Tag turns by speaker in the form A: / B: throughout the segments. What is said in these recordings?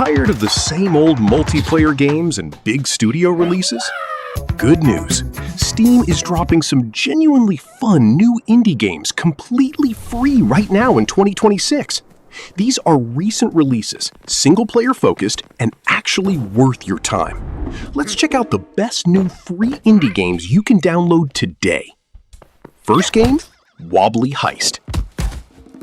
A: Tired of the same old multiplayer games and big studio releases? Good news! Steam is dropping some genuinely fun new indie games completely free right now in 2026. These are recent releases, single-player focused, and actually worth your time. Let's check out the best new free indie games you can download today. First game, Wobbly Heist.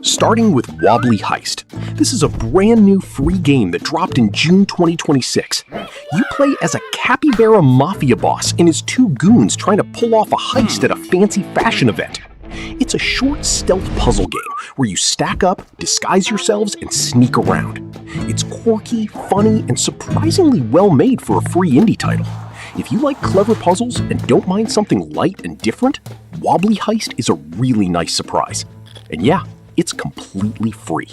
A: Starting with Wobbly Heist. This is a brand new free game that dropped in June 2026. You play as a capybara mafia boss and his two goons trying to pull off a heist at a fancy fashion event. It's a short stealth puzzle game where you stack up, disguise yourselves, and sneak around. It's quirky, funny, and surprisingly well made for a free indie title. If you like clever puzzles and don't mind something light and different, Wobbly Heist is a really nice surprise. And yeah, it's completely free.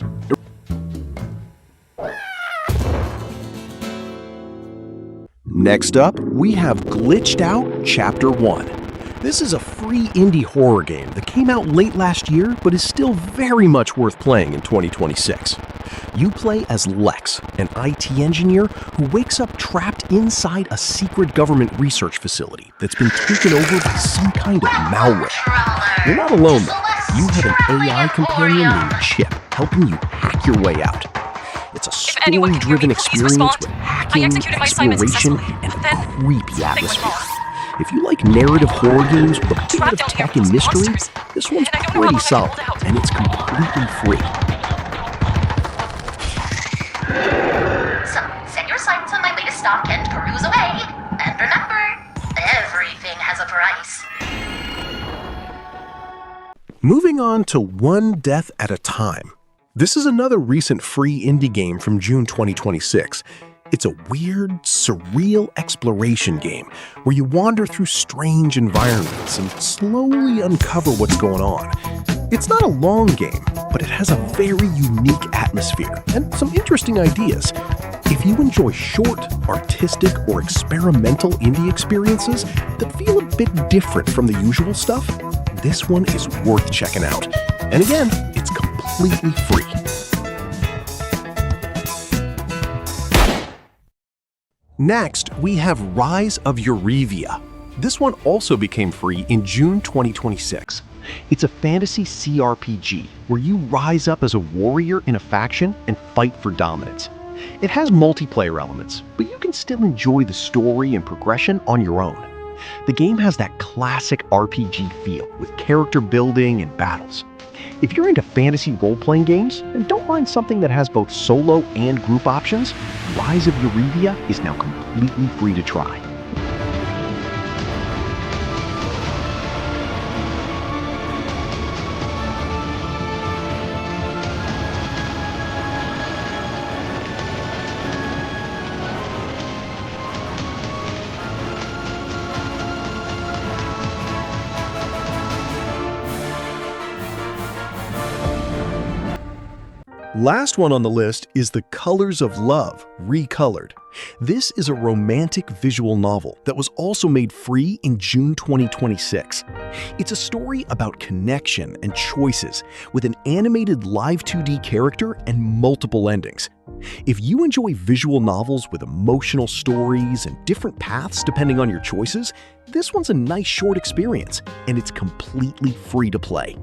A: Next up, we have Glitched Out Chapter 1. This is a free indie horror game that came out late last year but is still very much worth playing in 2026. You play as Lex, an IT engineer who wakes up trapped inside a secret government research facility that's been taken over by some kind of malware. You're not alone though. You have an AI companion named Chip helping you hack your way out. It's a story-driven experience with hacking, exploration, and a creepy atmosphere. If you like narrative horror games with a bit of tech and mystery, this one's pretty solid, and it's completely free.
B: So, set your sights on my latest stock and peruse away. And remember, everything has a price.
A: Moving on to One Death at a Time. This is another recent free indie game from June 2026. It's a weird, surreal exploration game where you wander through strange environments and slowly uncover what's going on. It's not a long game, but it has a very unique atmosphere and some interesting ideas. If you enjoy short, artistic, or experimental indie experiences that feel a bit different from the usual stuff, this one is worth checking out. And again, it's completely free. Next, we have Rise of Eurevia. This one also became free in June 2026. It's a fantasy CRPG where you rise up as a warrior in a faction and fight for dominance. It has multiplayer elements, but you can still enjoy the story and progression on your own. The game has that classic RPG feel with character building and battles. If you're into fantasy role-playing games and don't mind something that has both solo and group options, Rise of Eurevia is now completely free to try. Last one on the list is The Colors of Love, Recolored. This is a romantic visual novel that was also made free in June 2026. It's a story about connection and choices with an animated live 2D character and multiple endings. If you enjoy visual novels with emotional stories and different paths depending on your choices, this one's a nice short experience, and it's completely free to play.